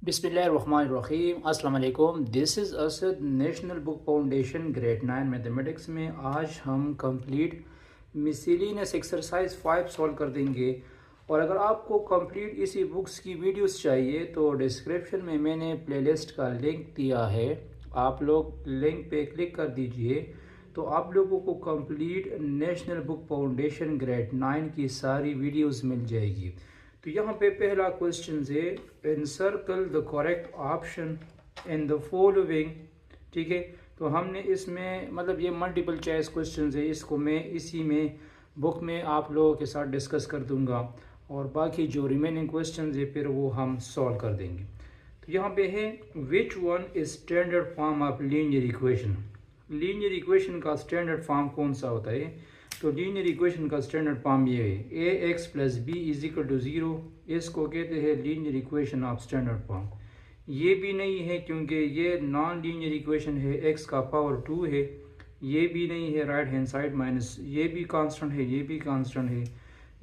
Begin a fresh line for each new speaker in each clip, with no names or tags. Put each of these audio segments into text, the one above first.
बिस्मिल्लाहिर्रहमानिर्रहीम अस्सलाम वालेकुम। This is Asad national book foundation grade 9 mathematics में आज हम कंप्लीट मिसलेनियस एक्सरसाइज 5 सॉल्व कर देंगे। और अगर आपको कंप्लीट इसी बुक्स की वीडियोस चाहिए तो डिस्क्रिप्शन में मैंने प्लेलिस्ट का लिंक दिया है, आप लोग लिंक पे क्लिक कर दीजिए तो आप लोगों को complete national book foundation grade 9 की सारी वीडियोस मिल जाएगी। तो यहाँ पे पहला क्वेश्चन है, encircle the correct option in the following. ठीक है, तो हमने इसमें मतलब ये मल्टीपल चॉइस क्वेश्चन है, इसको मैं इसी में बुक में आप लोगों के साथ डिस्कस कर दूंगा और बाकी जो रिमेनिंग क्वेश्चन है फिर वो हम सॉल्व कर देंगे। तो यहाँ पे है, which one is standard form of linear equation. Linear equation का स्टैंडर्ड फॉर्म कौन सा होता है? तो लीनियर इक्वेशन का स्टैंडर्ड फॉर्म ये है, a x plus B is equal to zero. इसको कहते हैं linear equation of standard form. ये भी नहीं है क्योंकि ये नॉन लीनियर इक्वेशन है, एक्स का पावर 2 है। ये भी नहीं है, राइट हैंड साइड माइनस, ये भी कांस्टेंट है, ये भी कांस्टेंट है।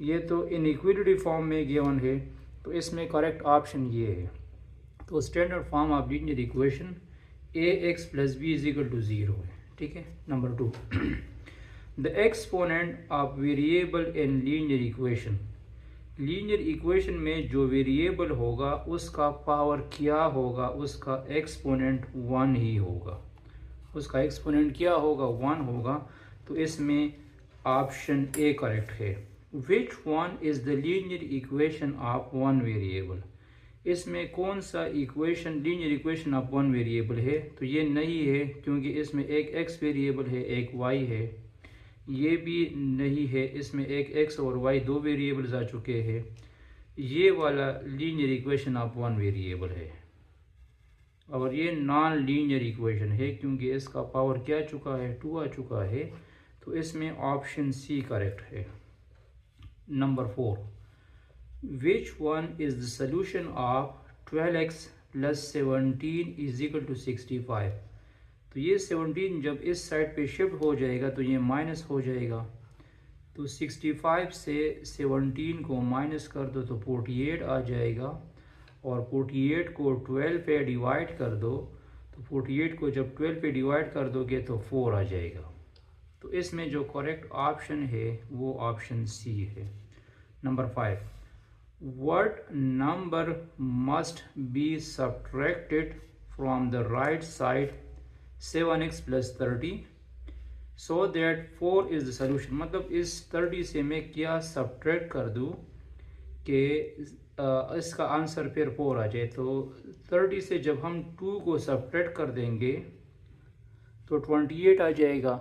ये तो इनइक्वालिटी फॉर्म में गिवन है, तो इसमें करेक्ट ऑप्शन ये है। तो standard form of linear equation A x plus B is equal to zero है। ठीक है, number 2, the exponent of variable in linear equation. Linear equation में जो वेरिएबल होगा उसका पावर क्या होगा? उसका एक्सपोनेंट 1 ही होगा। उसका एक्सपोनेंट क्या होगा? 1 होगा। तो इसमें ऑप्शन ए करेक्ट है। Which one is the linear equation of one variable. इसमें कौन सा equation linear equation of one variable है? तो ये नहीं है क्योंकि इसमें एक एक्स वेरिएबल है, एक वाई है। ये भी नहीं है, इसमें एक एक्स और वाई दो वेरिएबल्स आ चुके हैं। ये वाला linear equation of one variable है और ये नॉन लीनियर इक्वेशन है क्योंकि इसका पावर क्या आ चुका है? 2 आ चुका है। तो इसमें ऑप्शन सी करेक्ट है। Number 4, which one is the solution of 12x plus 17 is equal to 65। तो ये 17 जब इस साइड पे शिफ्ट हो जाएगा तो ये माइनस हो जाएगा। तो 65 से 17 को माइनस कर दो तो 48 आ जाएगा और 48 को 12 पे डिवाइड कर दो तो 48 को जब 12 पे डिवाइड कर दोगे तो 4 आ जाएगा। तो इसमें जो करेक्ट ऑप्शन है वो ऑप्शन सी है। Number 5, what number must be subtracted from the right side 7x plus 30 so that 4 is the solution. मतलब इस 30 से मैं क्या सब्ट्रैक्ट कर दूं कि इसका आंसर फिर 4 आ जाए। तो 30 से जब हम 2 को सब्ट्रैक्ट कर देंगे तो 28 आ जाएगा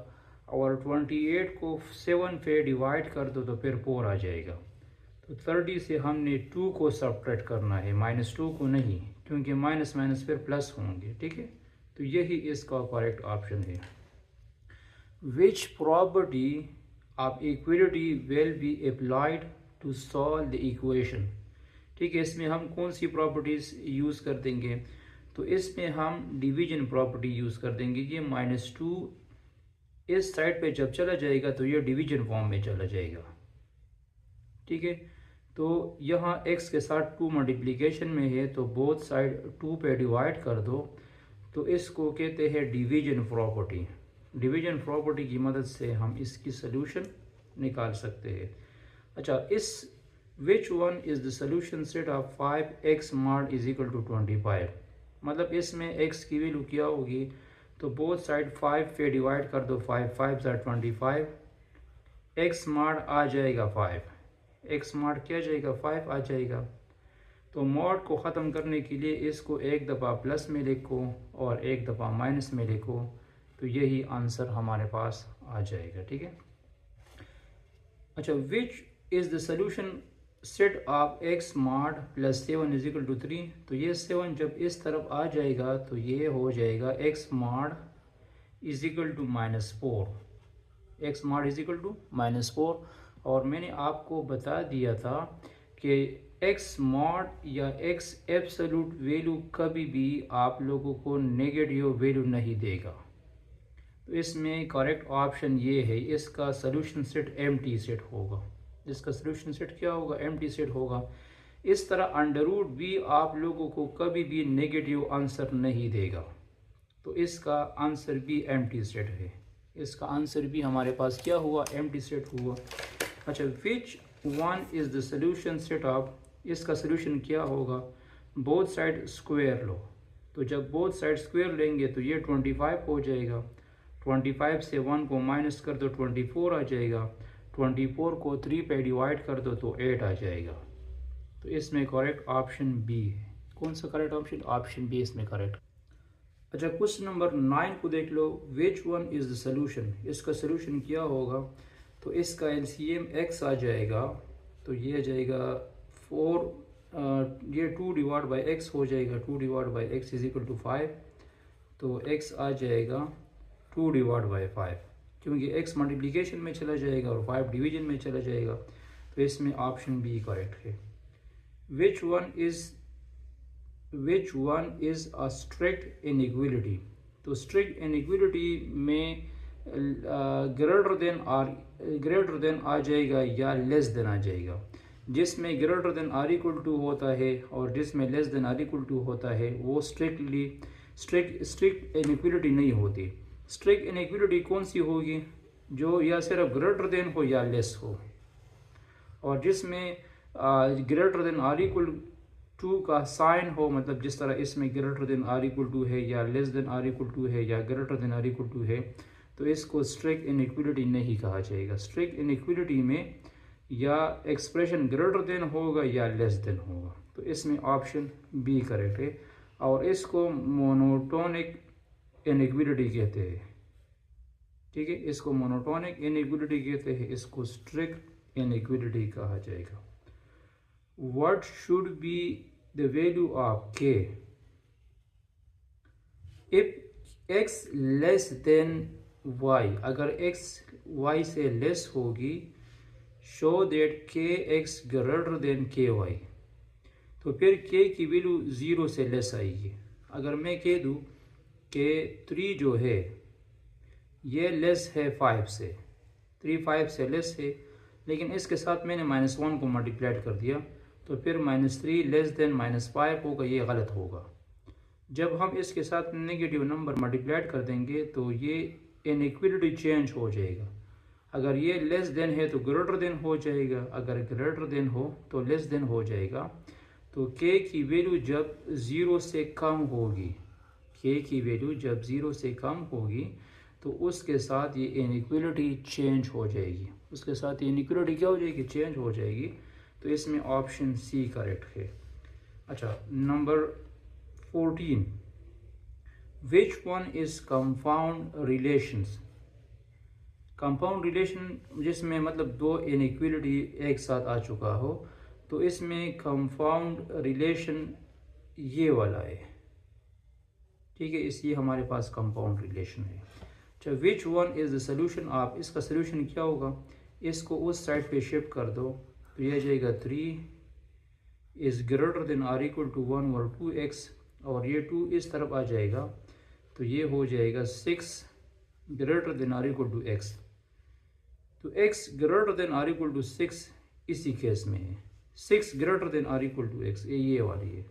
और 28 को 7 पे डिवाइड कर दो तो फिर 4 आ जाएगा। तो 30 से हमने 2 को सब्ट्रैक्ट करना है, -2 को नहीं, क्योंकि माइनस माइनस फिर प्लस होंगे। ठीक है, तो यही इसका करेक्ट ऑप्शन है। Which property of equality will be applied to solve the equation. ठीक है, इसमें हम कौन सी प्रॉपर्टीज यूज़ कर देंगे? तो इसमें हम डिवीजन प्रॉपर्टी यूज़ कर देंगे। ये -2 इस साइड पे जब चला जाएगा तो ये डिवीजन फॉर्म में चला जाएगा। ठीक है, तो यहाँ x के साथ 2 मल्टीप्लिकेशन में है तो बोथ साइड 2 पे डिवाइड कर दो। तो इसको कहते हैं डिवीजन प्रॉपर्टी। डिवीजन प्रॉपर्टी की मदद से हम इसकी सोल्यूशन निकाल सकते हैं। अच्छा, इस which one is the solution set of 5x mod is equal to 25। मतलब इसमें x की वैल्यू क्या होगी? तो बोथ साइड 5 पे डिवाइड कर दो, 5 5 25, x मॉड आ जाएगा 5, x मॉड क्या जाएगा? 5 आ जाएगा। तो मॉड को ख़त्म करने के लिए इसको एक दफ़ा प्लस में लिखो और एक दफ़ा माइनस में लिखो, तो यही आंसर हमारे पास आ जाएगा। ठीक है, अच्छा, which is the solution set of x mod plus 7 is equal to 3। तो ये 7 जब इस तरफ आ जाएगा तो ये हो जाएगा x mod is equal to -4। x mod is equal to -4। और मैंने आपको बता दिया था कि x मॉड या x एब्सोल्यूट वैल्यू कभी भी आप लोगों को नेगेटिव वैल्यू नहीं देगा। तो इसमें करेक्ट ऑप्शन ये है, इसका सोल्यूशन सेट एम्प्टी सेट होगा। इसका सोल्यूशन सेट क्या होगा? एम्प्टी सेट होगा। इस तरह अंडर रूट भी आप लोगों को कभी भी नेगेटिव आंसर नहीं देगा। तो इसका आंसर भी एम्प्टी सेट है। इसका आंसर भी हमारे पास क्या हुआ, एम्प्टी सेट हुआ। अच्छा, विच one is the solution set of, इसका सोल्यूशन क्या होगा, बोथ साइड स्क्वायर लो। तो जब बोथ साइड स्क्वायर लेंगे तो ये 25 हो जाएगा। 25 से 1 को माइनस कर दो 24 आ जाएगा। 24 को 3 पे डिवाइड कर दो तो 8 आ जाएगा। तो इसमें करेक्ट ऑप्शन बी है। कौन सा करेक्ट ऑप्शन, ऑप्शन बी इसमें करेक्ट। अच्छा, क्वेश्चन नंबर 9 को देख लो, which one is the solution, इसका सोल्यूशन क्या होगा। तो इसका एलसीएम x आ जाएगा, तो ये आ जाएगा 4, ये 2 डिवाइड बाई एक्स हो जाएगा। 2 divide by X is equal to 5, तो x आ जाएगा 2 डिवाइड बाई 5, क्योंकि x मल्टीप्लिकेशन में चला जाएगा और 5 डिवीजन में चला जाएगा। तो इसमें ऑप्शन बी करेक्ट है। Which one is a strict inequality, तो स्ट्रिक्ट इनइक्वालिटी में ग्रेटर देन आ जाएगा या लेस देन आ जाएगा। जिसमें greater than or equal to होता है और जिसमें less than or equal to होता है वो स्ट्रिक्ट इनइक्वालिटी नहीं होती। स्ट्रिक्ट इनइक्वालिटी कौन सी होगी, जो या सिर्फ ग्रेटर देन हो या लेस हो, और जिसमें greater than or equal to का साइन हो, मतलब जिस तरह इसमें greater than or equal to है या less than or equal to है या greater than or equal to है, तो इसको स्ट्रिक्ट इनइक्वालिटी नहीं कहा जाएगा। स्ट्रिक्ट इनइक्वालिटी में या एक्सप्रेशन ग्रेटर देन होगा या लेस देन होगा। तो इसमें ऑप्शन बी करेक्ट है, और इसको मोनोटोनिक इनइक्वालिटी कहते हैं। ठीक है, इसको मोनोटोनिक इनइक्वालिटी कहते हैं, इसको स्ट्रिक्ट इनइक्वालिटी कहा जाएगा। What should be the value of k if x less then y, अगर x y से लेस होगी, show that kx greater than ky, तो फिर k की वैल्यू 0 से लेस आएगी। अगर मैं कह दूँ कि 3 जो है ये लेस है 5 से, 3 5 से लेस है, लेकिन इसके साथ मैंने -1 को मल्टीप्लाइड कर दिया, तो फिर -3 लेस देन -5 होगा, ये गलत होगा। जब हम इसके साथ नेगेटिव नंबर मल्टीप्लाइड कर देंगे तो ये इनइक्वालिटी चेंज हो जाएगा। अगर ये लेस देन है तो ग्रेटर देन हो जाएगा, अगर ग्रेटर देन हो तो लेस देन हो जाएगा। तो k की वैल्यू जब 0 से कम होगी, k की वैल्यू जब 0 से कम होगी तो उसके साथ ये इनइक्वालिटी चेंज हो जाएगी, उसके साथ ये इनइक्वालिटी क्या हो जाएगी, चेंज हो जाएगी। तो इसमें ऑप्शन सी करेक्ट है। अच्छा, number 14, which one is compound relations. Compound relation जिसमें मतलब दो इनइक्वालिटी एक साथ आ चुका हो, तो इसमें कंपाउंड रिलेशन ये वाला है। ठीक है, इस ये हमारे पास कंपाउंड रिलेशन है। अच्छा, विच one is the solution of, इसका सोल्यूशन क्या होगा, इसको उस साइड पे शिफ्ट कर दो, तो ये आ जाएगा 3 is greater than or equal to 1 और 2x, और ये 2 इस तरफ आ जाएगा, तो ये हो जाएगा 6 greater than or equal to x। तो x greater than or equal to 6 इसी केस में है, 6 greater than or equal to x, ये वाली है,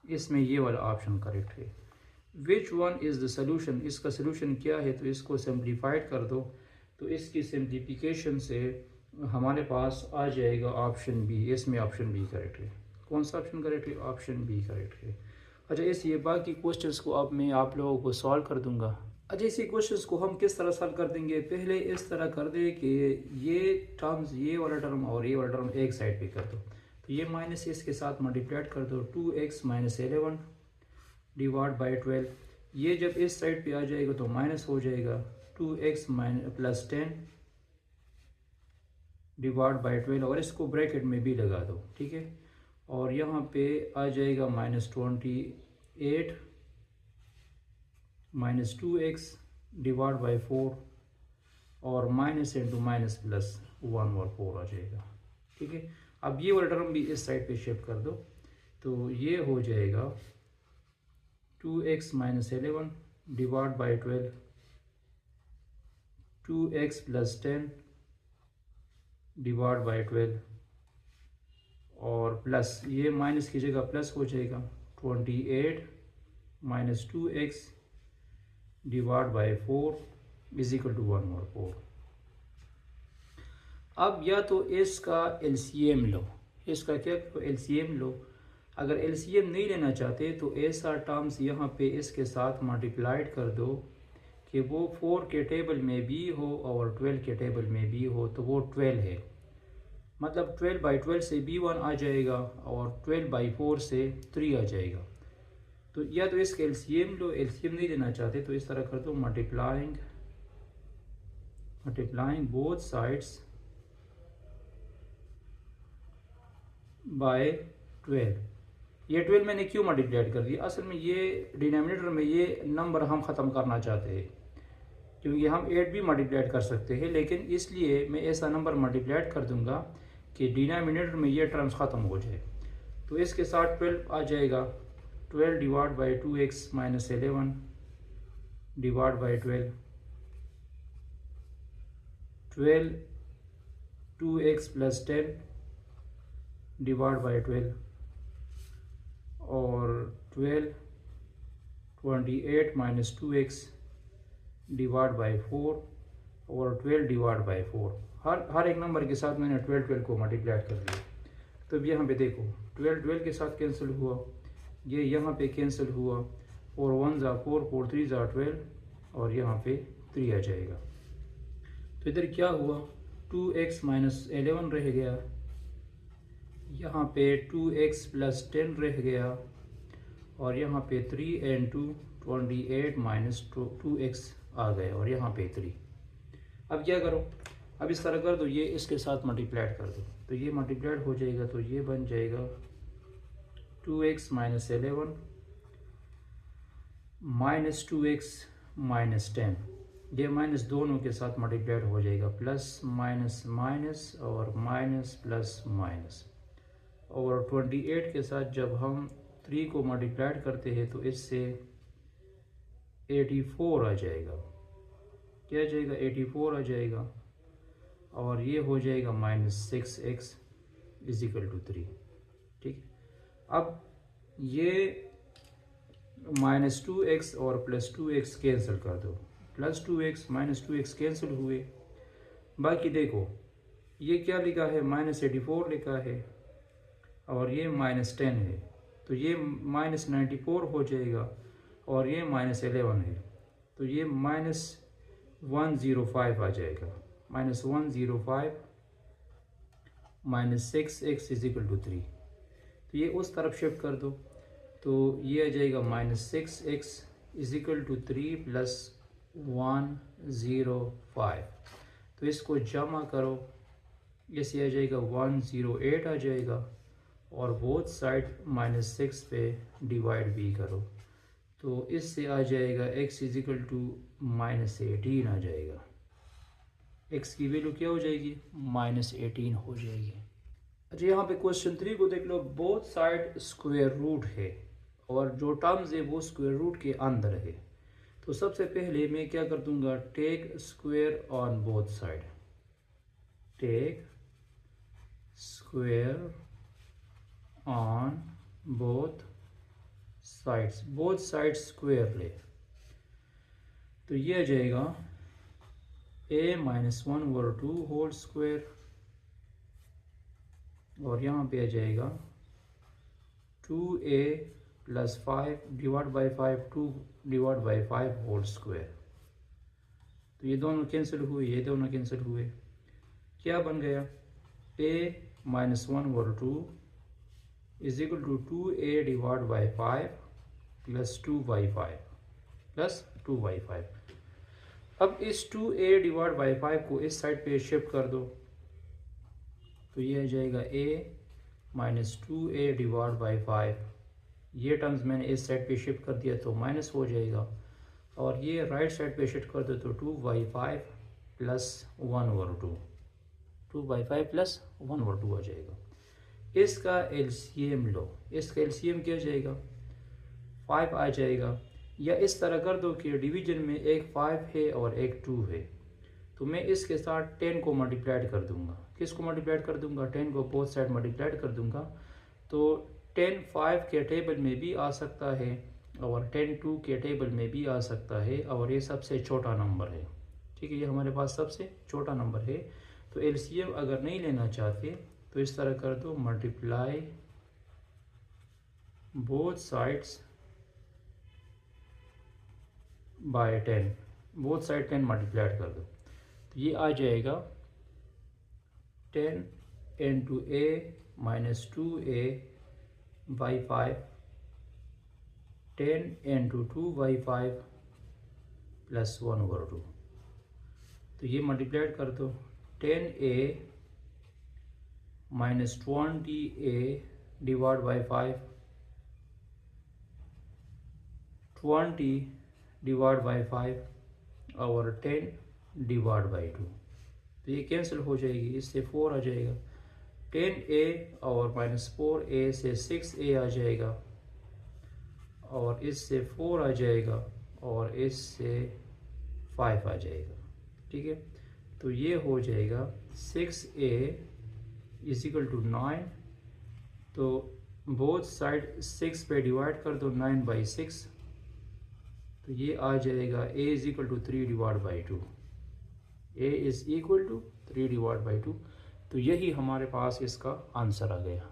इसमें ये वाला ऑप्शन करेक्ट है। Which one is the solution, इसका सोल्यूशन क्या है, तो इसको सिंप्लीफाइड कर दो, तो इसकी सिंप्लीफिकेशन से हमारे पास आ जाएगा ऑप्शन बी, इसमें ऑप्शन बी करेक्ट है। कौन सा ऑप्शन करेक्ट है, ऑप्शन बी करेक्ट है। अच्छा, इस ये बाकी क्वेश्चंस को अब मैं आप लोगों को सॉल्व कर दूंगा। अच्छा, इसी क्वेश्चंस को हम किस तरह सॉल्व कर देंगे, पहले इस तरह कर दे कि ये टर्म्स, ये वाला टर्म और ये वाला टर्म एक साइड पे कर दो, तो ये माइनस इसके साथ मल्टीप्लाइड कर दो, 2x माइनस 11 डिवाइड बाई 12। ये जब इस साइड पे आ जाएगा तो माइनस हो जाएगा, 2x प्लस 10 डिवाइड बाई 12, और इसको ब्रैकेट में भी लगा दो। ठीक है, और यहाँ पे आ जाएगा -28 माइनस 2x डिवाइड बाई 4, और माइनस इंटू माइनस प्लस 1 और 4 आ जाएगा। ठीक है, अब ये वाला टर्म भी इस साइड पे शिफ्ट कर दो, तो ये हो जाएगा 2x minus 11 divide by 12, 2x plus 10 divide by 12, और प्लस ये माइनस की जगह प्लस हो जाएगा 28 minus 2x divide by 4 is equal to 1 और 4। अब या तो इसका एलसीएम लो, इसका क्या एलसीएम लो। अगर एलसीएम नहीं लेना चाहते तो ऐसा टर्म्स यहाँ पे इसके साथ मल्टीप्लाइड कर दो कि वो 4 के टेबल में भी हो और 12 के टेबल में भी हो, तो वो 12 है। मतलब 12/12 से b1 आ जाएगा और 12/4 से 3 आ जाएगा। तो या तो इसका एलसीएम लो, एलसीएम नहीं लेना चाहते तो इस तरह कर दो मल्टीप्लाइंग बोथ साइड्स बाय 12। ये 12 मैंने क्यों मल्टीप्लाइड कर दिया, असल में ये डिनोमिनेटर में ये नंबर हम ख़त्म करना चाहते हैं, क्योंकि हम 8 भी मल्टीप्लाइड कर सकते हैं, लेकिन इसलिए मैं ऐसा नंबर मल्टीप्लाइड कर दूंगा कि डिनोमिनेटर में ये टर्म्स ख़त्म हो जाए। तो इसके साथ 12 आ जाएगा, 12 divide by 2x minus 11 divide by 12, 12 2x plus 10 divide by 12 और 12 28 माइनस 2x डिवाइड बाई 4 और 12 डिवाइड बाई 4। हर एक नंबर के साथ मैंने 12 को मल्टीप्लाई कर दिया। तो अब यहाँ पे देखो 12 के साथ कैंसिल हुआ, ये यहाँ पे कैंसिल हुआ, 4 1 ज़ा 4 4 3 ज़ा 12 और यहाँ पे 3 आ जाएगा। तो इधर क्या हुआ, 2x माइनस 11 रह गया, यहाँ पे 2x प्लस 10 रह गया और यहाँ पे 3 and 2 28 माइनस 2x आ गए और यहाँ पे 3। अब क्या करो, अब इस तरह कर दो, ये इसके साथ मल्टीप्लाइड कर दो, तो ये मल्टीप्लाइड हो जाएगा, तो ये बन जाएगा 2x minus 11 minus 2x minus 10। ये माइनस दोनों के साथ मल्टीप्लाइड हो जाएगा, प्लस माइनस माइनस और माइनस प्लस माइनस। और 28 के साथ जब हम 3 को मल्टीप्लाइड करते हैं तो इससे 84 आ जाएगा, क्या आ जाएगा 84 आ जाएगा और ये हो जाएगा minus 6x is equal to 3। ठीक, अब ये माइनस 2x और प्लस 2x कैंसिल कर दो, plus 2x minus 2x cancel हुए। बाकी देखो ये क्या लिखा है, माइनस 84 लिखा है और ये माइनस 10 है, तो ये माइनस 94 हो जाएगा और ये माइनस 11 है, तो ये माइनस 105 आ जाएगा, minus 105 minus 6x is equal to 3। तो ये उस तरफ शिफ्ट कर दो, तो ये आ जाएगा minus 6x is equal to 3 plus 105। तो इसको जमा करो, इससे आ जाएगा 108 आ जाएगा और बोथ साइड माइनस 6 पे डिवाइड भी करो, तो इससे आ जाएगा x is equal to minus 18 आ जाएगा। x की वैल्यू क्या हो जाएगी, माइनस 18 हो जाएगी। अच्छा यहाँ पे क्वेश्चन 3 को देख लो, बोथ साइड स्क्वायर रूट है और जो टर्म्स है वो स्क्वायर रूट के अंदर है। तो सबसे पहले मैं क्या कर दूंगा, take square on both side, take square on both sides, both side square ले, तो ये आ जाएगा a माइनस 1/2 होल स्क्वायर और यहाँ पे आ जाएगा 2a plus 5 divide by 5 2 divide by 5 whole square. तो ये दोनों कैंसिल हुए, ये दोनों कैंसिल हुए, क्या बन गया, a minus 1/2 is equal to 2a divide by 5 plus 2/5 plus 2/5। अब इस 2a डिवाइड बाई 5 को इस साइड पे शिफ्ट कर दो, तो ये आ जाएगा a minus 2a divide by 5। ये टर्म्स मैंने इस साइड पे शिफ्ट कर दिया तो माइनस हो जाएगा और ये राइट साइड पे शिफ्ट कर दो तो 2/5 प्लस 1/2, 2/5 प्लस 1/2 आ जाएगा। इसका एलसीएम लो, इसका एलसीएम क्या जाएगा, 5 आ जाएगा। या इस तरह कर दो कि डिवीजन में एक 5 है और एक 2 है, तो मैं इसके साथ 10 को मल्टीप्लाइड कर दूंगा, किसको मल्टीप्लाइड कर दूंगा, 10 को बोथ साइड मल्टीप्लाइड कर दूंगा। तो 10 5 के टेबल में भी आ सकता है और 10 2 के टेबल में भी आ सकता है, और ये सबसे छोटा नंबर है। ठीक है, ये हमारे पास सबसे छोटा नंबर है। तो एलसीएम अगर नहीं लेना चाहते तो इस तरह कर दो, multiply both sides by 10, both side 10 multiplied कर दो। तो ये आ जाएगा 10 into A minus 2a by 5, 10 into 2 by 5 plus 1/2। तो ये मल्टीप्लाइड कर दो, 10a minus 20a divide by 5, 20 divide by 5 और 10 डिवाइड बाई 2। तो ये कैंसिल हो जाएगी, इससे 4 आ जाएगा। 10a और माइनस 4a से 6a आ जाएगा, और इससे 4 आ जाएगा, और इससे 5 आ जाएगा। ठीक है, तो ये हो जाएगा 6a इज इक्वल टू 9। तो बोथ साइड 6 पे डिवाइड कर दो, 9/6। तो ये आ जाएगा a is equal to 3 divide by 2। a is equal to 3 divide by 2। तो यही हमारे पास इसका आंसर आ गया।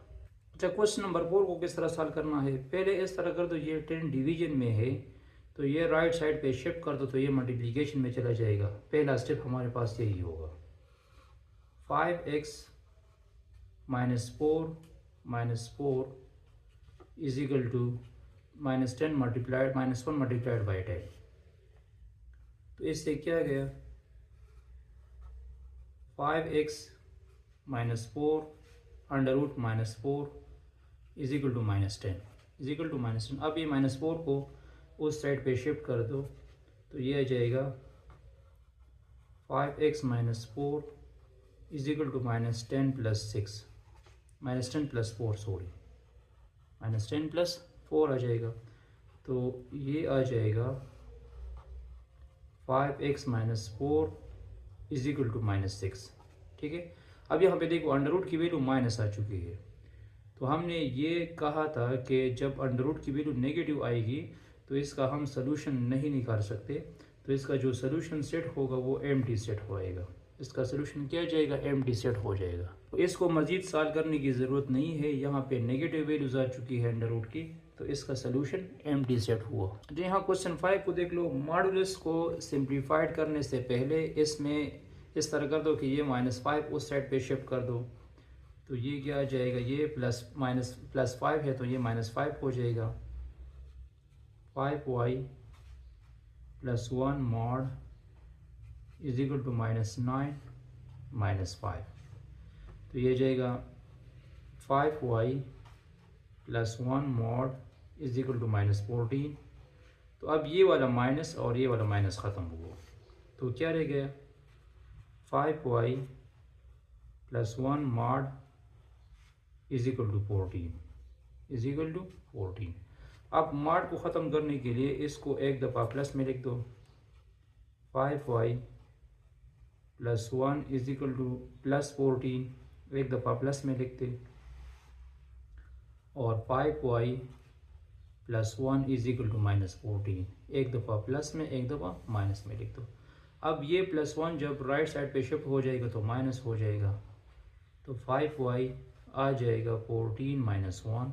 अच्छा, क्वेश्चन नंबर 4 को किस तरह सॉल्व करना है। पहले इस तरह कर दो, ये 10 डिवीजन में है तो ये राइट साइड पे शिफ्ट कर दो, तो ये मल्टीप्लिकेशन में चला जाएगा। पहला स्टेप हमारे पास यही होगा, 5x minus 4 is equal to -10 multiplied -1 multiplied by 10। तो इससे क्या गया, 5x minus 4 under root -4 is equal to -10 is equal to -10। अब ये -4 को उस साइड पे शिफ्ट कर दो, तो ये आ जाएगा 5x minus 4 is equal to -10 plus 6, -10 plus 4 sorry, -10 plus 4 आ जाएगा। तो ये आ जाएगा 5x minus 4 is equal to -6। ठीक है, अब यहाँ पे देखो अंडर रूट की वैल्यू माइनस आ चुकी है। तो हमने ये कहा था कि जब अंडर रूट की वैल्यू नेगेटिव आएगी तो इसका हम सोल्यूशन नहीं निकाल सकते। तो इसका जो सोल्यूशन सेट होगा वो एम्प्टी सेट होएगा। इसका सोल्यूशन क्या जाएगा, एम्प्टी सेट हो जाएगा। तो इसको मज़ीद सॉल्व करने की ज़रूरत नहीं है, यहाँ पे नेगेटिव वैल्यूज आ चुकी है अंडर रूट की, तो इसका सोल्यूशन एम्प्टी सेट हुआ। तो यहाँ क्वेश्चन 5 को देख लो, मॉडुलस को सिंप्लीफाइड करने से पहले इसमें इस तरह कर दो कि ये -5 उस साइड पे शिफ्ट कर दो। तो ये क्या आ जाएगा, ये +5 है तो ये -5 हो जाएगा। 5y plus 1 mod is equal to -9 -5। तो ये जाएगा 5y plus 1 mod is equal to -14। तो अब ये वाला माइनस और ये वाला माइनस ख़त्म हुआ, तो क्या रह गया, 5y plus 1 mod is equal to 14। अब मॉड को ख़त्म करने के लिए इसको एक दफ़ा प्लस में लिख दो, 5y plus 1 is equal to +14, एक दफ़ा प्लस में लिखते, और 5y plus 1 is equal to -14, एक दफ़ा प्लस में एक दफ़ा माइनस में लिख दो। अब ये +1 जब राइट साइड पे शिफ्ट हो जाएगा तो माइनस हो जाएगा, तो 5y आ जाएगा 14 - 1,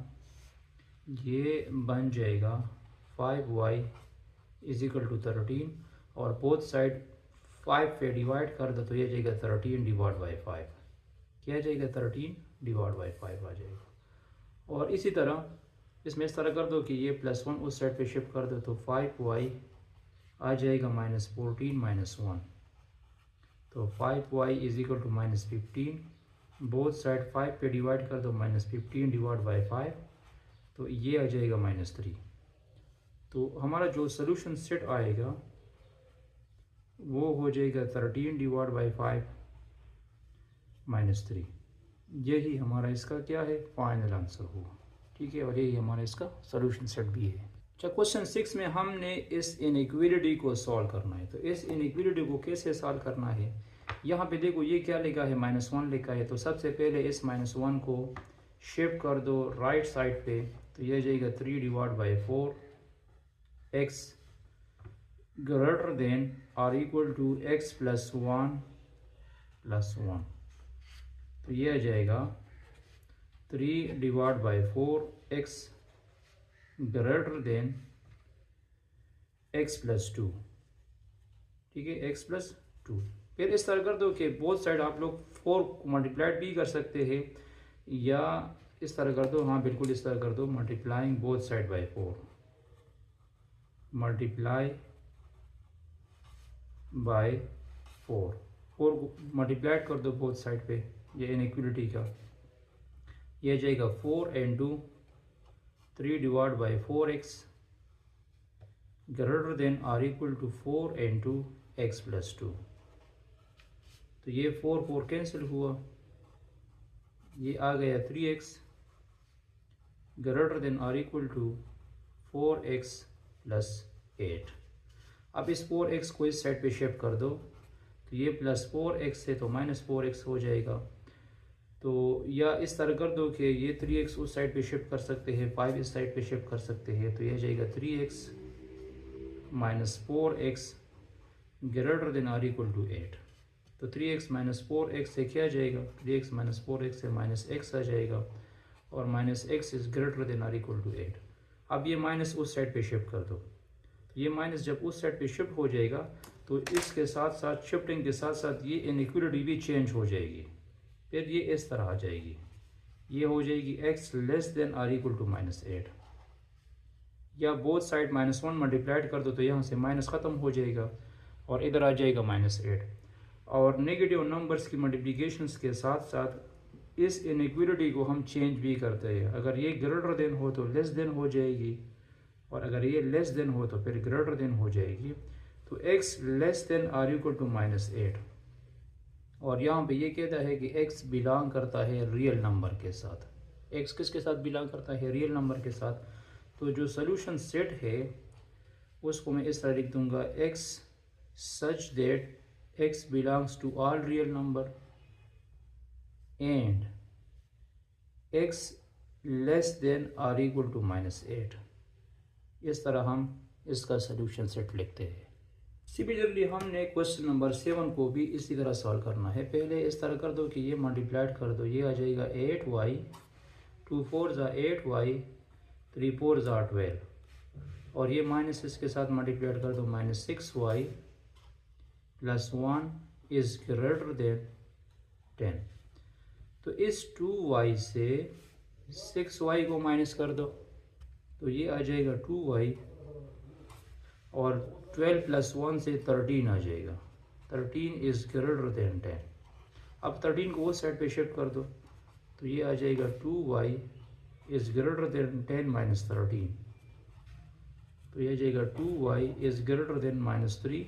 ये बन जाएगा 5y इज इक्वल टू 13, और बोथ साइड 5 पे डिवाइड कर दो तो ये जाएगा 13 डिवाइड बाई 5, क्या जाएगा 13 डिवाइड बाई 5 आ जाएगा। और इसी तरह इसमें इस तरह कर दो कि ये +1 उस साइड पे शिफ्ट कर दो, तो 5y आ जाएगा -14 - 1, तो 5y is equal to -15, both side 5 पे डिवाइड कर दो, -15 डिवाइड बाई 5, तो ये आ जाएगा -3। तो हमारा जो सोल्यूशन सेट आएगा वो हो जाएगा 13 डिवाइड बाई 5 -3। यही हमारा इसका क्या है, फाइनल आंसर हुआ। ठीक है, और यही हमारा इसका सोल्यूशन सेट भी है। अच्छा, क्वेश्चन 6 में हमने इस इनइक्वालिटी को सॉल्व करना है। तो इस इनइक्वालिटी को कैसे सॉल्व करना है, यहाँ पे देखो ये क्या लिखा है, -1 लिखा है। तो सबसे पहले इस -1 को शिफ्ट कर दो राइट साइड पे, तो ये जाएगा 3/4 x greater than or equal to x + 1 तो ये आ जाएगा 3/4 x ग्रेटर देन x + 2। ठीक है, x + 2। फिर इस तरह कर दो कि बोथ साइड आप लोग 4 मल्टीप्लाइड भी कर सकते हैं, या इस तरह कर दो, हाँ बिल्कुल इस तरह कर दो, multiplying both side by 4, multiply by 4 को मल्टीप्लाइड कर दो बोथ साइड पे, ये इनइक्वलिटी का ये जाएगा 4 × 3/4x greater than or equal to 4 × x + 2। तो ये 4 कैंसिल हुआ, ये आ गया 3x greater than or equal to 4x + 8। अब इस 4x को इस साइड पे शिफ्ट कर दो, तो ये +4x है तो -4x हो जाएगा। तो या इस तरह कर दो कि ये 3x उस साइड पे शिफ्ट कर सकते हैं, 5 इस साइड पे शिफ्ट कर सकते हैं, तो यह जाएगा 3x - 4x greater than or equal to 8। तो 3x - 4x से क्या जाएगा, 3x - 4x से -x आ जाएगा, और -x is greater than or equal to 8। अब ये माइनस उस साइड पे शिफ्ट कर दो, तो ये माइनस जब उस साइड पे शिफ्ट हो जाएगा तो इसके साथ साथ शिफ्टिंग के साथ साथ ये इनइक्वलिटी भी चेंज हो जाएगी। फिर ये इस तरह आ जाएगी, ये हो जाएगी x less than or equal to -8, या बोथ साइड -1 मल्टीप्लाइड कर दो, तो यहाँ से माइनस ख़त्म हो जाएगा और इधर आ जाएगा -8। और नेगेटिव नंबर्स की मल्टीप्लिकेशंस के साथ साथ इस इनइक्वलिटी को हम चेंज भी करते हैं। अगर ये ग्रेटर देन हो तो लेस देन हो जाएगी, और अगर ये लेस देन हो तो फिर ग्रेटर देन हो जाएगी। तो x less than or equal to -8, और यहाँ पे ये कहता है कि x बिलोंग करता है रियल नंबर के साथ। x किसके साथ बिलोंग करता है, रियल नंबर के साथ। तो जो सोल्यूशन सेट है उसको मैं इस तरह लिख दूंगा, x such that x belongs to all real number and x less than or equal to -8। इस तरह हम इसका सोल्यूशन सेट लिखते हैं। सिमिलरली हमने क्वेश्चन नंबर 7 को भी इसी तरह सॉल्व करना है। पहले इस तरह कर दो कि ये मल्टीप्लाइड कर दो, ये आ जाएगा 8y 2 4 = 8y 3 4 = 12, और ये माइनस इसके साथ मल्टीप्लाइड कर दो, -6y + 1 इज़ ग्रेटर देन 10। तो इस 2y से 6y को माइनस कर दो, तो ये आ जाएगा 2y, और 12 + 1 से 13 आ जाएगा, 13 इज़ ग्रेटर देन 10। अब 13 को उस साइड पे शिफ्ट कर दो, तो ये आ जाएगा 2y इज़ ग्रेटर देन 10 - 13। तो ये आ जाएगा 2y इज़ ग्रेटर देन -3,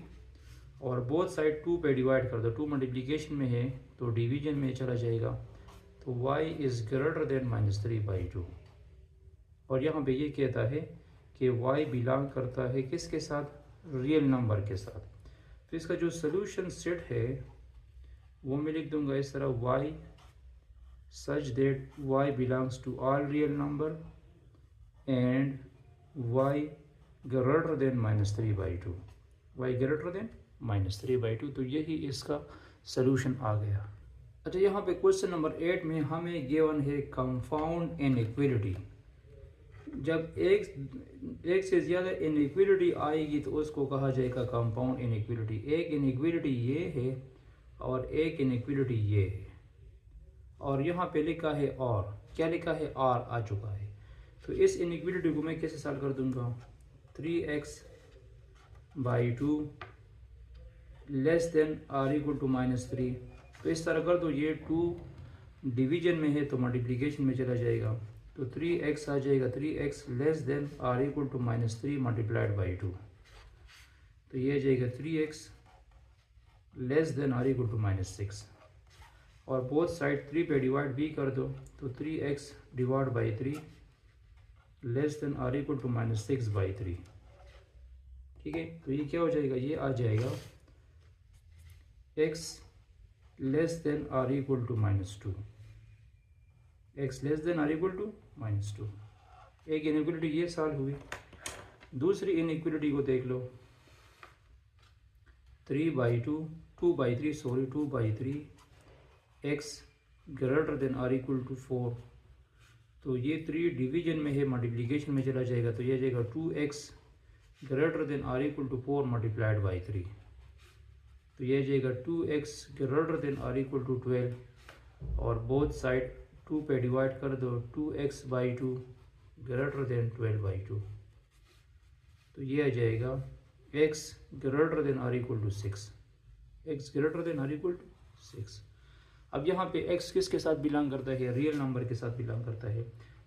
और बोथ साइड 2 पे डिवाइड कर दो, 2 मल्टीप्लिकेशन में है तो डिवीजन में चला जाएगा, तो y इज़ ग्रेटर देन -3/2। और यहाँ पे ये कहता है कि y बिलोंग करता है किसके साथ, रियल नंबर के साथ। तो इसका जो सोल्यूशन सेट है वो मैं लिख दूंगा इस तरह, y such that y belongs to all real number and y greater than -3/2, y greater than -3/2। तो यही इसका सोल्यूशन आ गया। अच्छा, यहाँ पे क्वेश्चन नंबर 8 में हमें गिवन है कंपाउंड इनइक्वलिटी। जब एक से ज़्यादा इनइक्वलिटी आएगी तो उसको कहा जाएगा कंपाउंड इनइक्वलिटी। एक इनइक्वलिटी ये है और एक इनइक्वलिटी ये है, और यहाँ पे लिखा है और, क्या लिखा है, r आ चुका है। तो इस इनइक्वलिटी को मैं कैसे सॉल्व कर दूंगा, 3x/2 less than or equal to -3। तो इस तरह कर दो, ये 2 डिवीजन में है तो मल्टीप्लिकेशन में चला जाएगा, तो 3x आ जाएगा, 3x less than or equal to -3 multiplied by 2। तो ये आ जाएगा 3x less than or equal to -6, और बोथ साइड 3 पे डिवाइड भी कर दो, तो 3x divide by 3 less than or equal to -6/3। ठीक है, तो ये क्या हो जाएगा, ये आ जाएगा x less than or equal to -2, x less than or equal to -2। एक इनइक्वलिटी ये सॉल्व हुई। दूसरी इनइक्वलिटी को देख लो, 2/3 x greater than or equal to 4। तो ये 3 डिवीजन में है, मल्टीप्लिकेशन में चला जाएगा, तो ये जाएगा 2x greater than or equal to 4 multiplied by 3। तो ये जाएगा 2x greater than or equal to 12 और बोथ साइड 2 पे डिवाइड कर दो, 2x/2 ग्रेटर देन 12/2। तो ये आ जाएगा x greater than or equal to 6, x greater than or equal to 6। अब यहाँ पे x किसके साथ बिलोंग करता है? रियल नंबर के साथ बिलोंग करता है।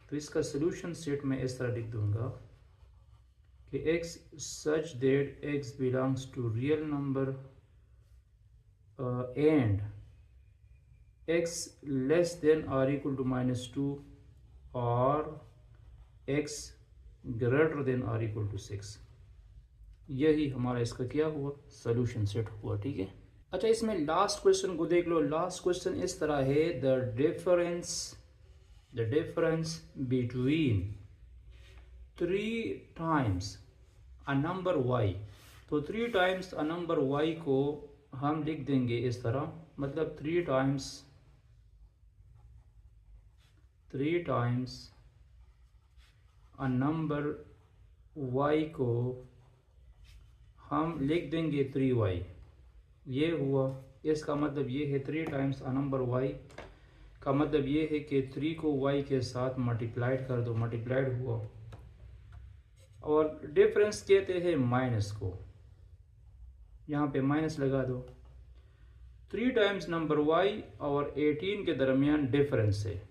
तो इसका सोल्यूशन सेट मैं इस तरह लिख दूंगा कि x such that x belongs to real number and x less than or equal to -2 और x greater than or equal to 6। यही हमारा इसका क्या हुआ? सोल्यूशन सेट हुआ। ठीक है। अच्छा, इसमें लास्ट क्वेश्चन को देख लो। लास्ट क्वेश्चन इस तरह है, the difference between 3 times a number y। तो 3 टाइम्स अ नंबर y को हम लिख देंगे इस तरह, मतलब 3 टाइम्स अ नंबर y को हम लिख देंगे 3y। ये हुआ। इसका मतलब ये है 3 टाइम्स अ नंबर y का मतलब ये है कि 3 को y के साथ मल्टीप्लाइड कर दो, मल्टीप्लाइड हुआ। और डिफरेंस कहते हैं माइनस को, यहाँ पे माइनस लगा दो। 3 टाइम्स नंबर y और 18 के दरमियान डिफरेंस है,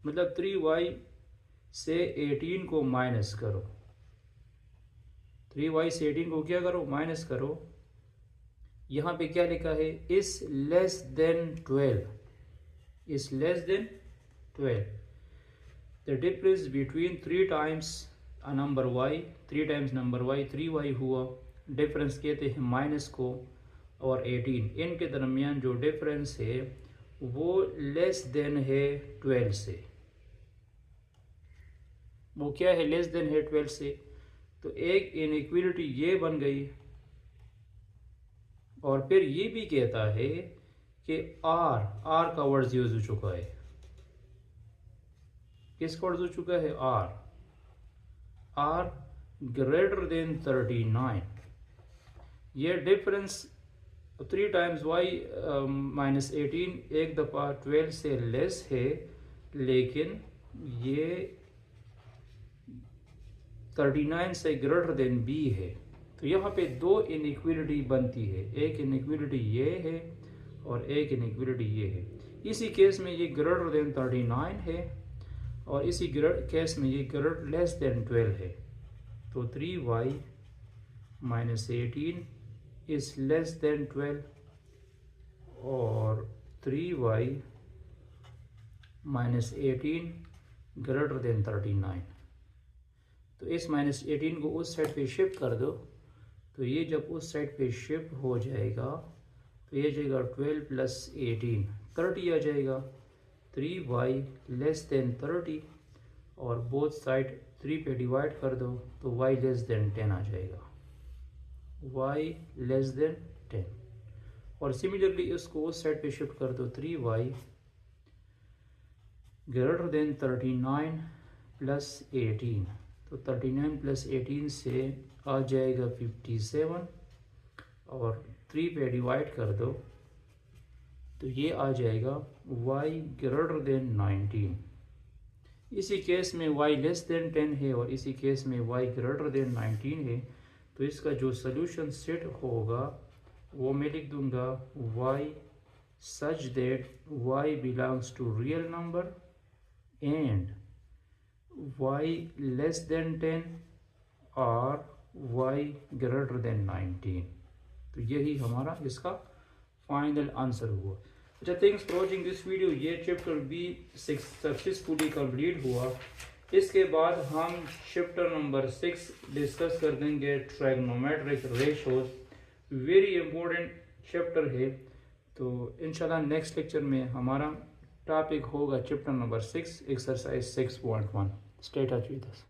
मतलब 3y से 18 को माइनस करो। 3y से 18 को क्या करो? माइनस करो। यहाँ पे क्या लिखा है? इस लेस देन 12, इस less than 12। The difference between 3 times a number y, 3 times number y 3y हुआ। डिफरेंस कहते हैं माइनस को, और 18 इनके दरमियान जो डिफरेंस है वो लेस देन है 12 से। वो क्या है? लेस देन है 12 से। तो एक इनइक्वलिटी ये बन गई। और फिर ये भी कहता है कि आर का वर्ड यूज हो चुका है। किसका वर्ड हो चुका है? Are greater than 39। ये डिफरेंस 3 टाइम्स y -18 एक दफ़ा 12 से लेस है, लेकिन ये 39 से ग्रेटर देन b है। तो यहाँ पे 2 इनइक्वलिटी बनती है, एक इनइक्वलिटी ये है और एक इनइक्वलिटी ये है। इसी केस में ये ग्रेटर देन 39 है और इसी केस में ये ग्रेटर लेस देन 12 है। तो 3y -18 इज लेस देन 12 और 3y -18 ग्रेटर देन 39। तो इस -18 को उस साइड पे शिफ्ट कर दो, तो ये जब उस साइड पे शिफ्ट हो जाएगा तो ये जाएगा 12 + 18 30 आ जाएगा। 3y लेस देन 30 और बोथ साइड 3 पे डिवाइड कर दो तो y लेस देन 10 आ जाएगा, y लेस देन 10। और सिमिलरली इसको उस साइड पे शिफ्ट कर दो, 3y ग्रेटर देन 39 + 18। तो 39 + 18 से आ जाएगा 57 और 3 पे डिवाइड कर दो तो ये आ जाएगा y ग्रेटर देन 19। इसी केस में y लेस देन 10 है और इसी केस में y ग्रेटर देन 19 है। तो इसका जो सोल्यूशन सेट होगा वो मैं लिख दूंगा y such that y belongs to real number and y less than 10 और y ग्रेटर देन 19। तो यही हमारा इसका फाइनल आंसर हुआ। अच्छा, thanks for watching this video. ये चैप्टर भी सक्सेसफुली कंप्लीट हुआ। इसके बाद हम चैप्टर नंबर 6 डिस्कस कर देंगे, trigonometric ratios. Very important chapter है। तो इंशाल्लाह नेक्स्ट लेक्चर में हमारा टॉपिक होगा chapter number 6 exercise 6.1। Stay touch with us.